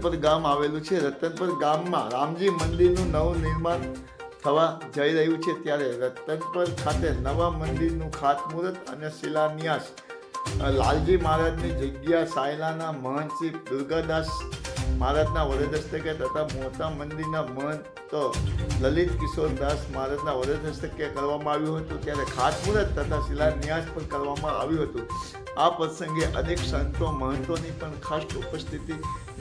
રતનપર ગામ આવેલું છે. રતનપર ગામમાં રામજી મંદિરનું નવું નિર્માણ થવા જઈ રહ્યું છે, ત્યારે રતનપર ખાતે નવા મંદિરનું ખાતમુહૂર્ત અને શિલાન્યાસ લાલજી મહારાજની જગ્યા સાયલાના મહંત શ્રી દુર્ગાદાસ મહારાજના વરદ હસ્તકે તથા મોટા મંદિરના મહંત લલિત કિશોરદાસ મહારાજના વરદ હસ્તકે કરવામાં આવ્યું હતું. ત્યારે ખાતમુહૂર્ત તથા શિલાન્યાસ પણ કરવામાં આવ્યું હતું. આ પ્રસંગે અનેક સંતો મહંતોની પણ ખાસ ઉપસ્થિતિ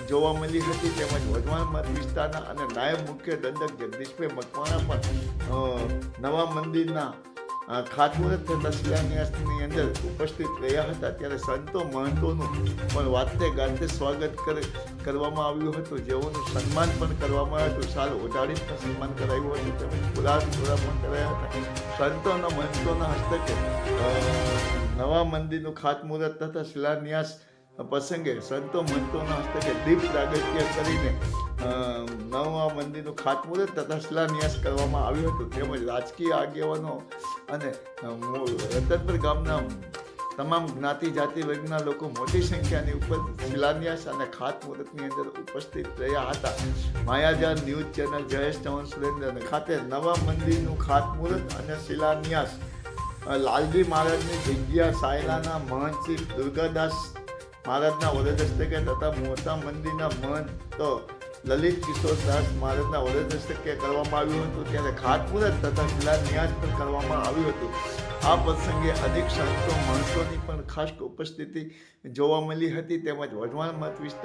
જોવા મળી હતી. તેમજ વઢવાણ મઠ વિસ્તારના અને નાયબ મુખ્ય દંડક જગદીશભાઈ મકવાણા પણ નવા મંદિરના ખાતમુહૂર્ત થતા શિલાન્યાસની અંદર ઉપસ્થિત રહ્યા હતા. ત્યારે સંતો મહંતોનું પણ વાતે ગાતે સ્વાગત કરવામાં આવ્યું હતું, જેઓનું સન્માન પણ કરવામાં આવ્યું હતું. સાલ ઓઢાડી પણ સન્માન કરાયું હતું, તેમજ પુરાણ પણ કરાયા હતા. સંતોના મહંતોના હસ્તકે નવા મંદિરનું ખાતમુહૂર્ત તથા શિલાન્યાસ પ્રસંગે સંતો મહંતોના હસ્તકે દીપ પ્રાગટ્ય કરીને નવા મંદિરનું ખાતમુહૂર્ત તથા શિલાન્યાસ કરવામાં આવ્યું હતું. તેમજ રાજકીય આગેવાનો અને રતનપર ગામના તમામ જ્ઞાતિ જાતિ વર્ગના લોકો મોટી સંખ્યાની ઉપર શિલાન્યાસ અને ખાતમુહૂર્તની અંદર ઉપસ્થિત રહ્યા હતા. માયાજાર ન્યૂઝ ચેનલ જયેશ ચૌહાણ સુરેન્દ્ર ખાતે નવા મંદિરનું ખાતમુહૂર્ત અને શિલાન્યાસ લાલજી મહારાજની જગ્યા સાયલાના મહંત શ્રી દુર્ગાદાસ મહારાજના વરદ હસ્તકે તથા મોટા મંદિરના મહંત લલિત કિશોરદાસ મહારાજના વરદ હસ્તકે કરવામાં આવ્યું હતું. ત્યારે ખાતમુહૂર્ત તથા શિલાન્યાસ પણ કરવામાં આવ્યું હતું. આ પ્રસંગે અનેક સંતો મહંતોની પણ ખાસ ઉપસ્થિતિ જોવા મળી હતી. તેમજ વઢવાણ મઠ વિસ્તાર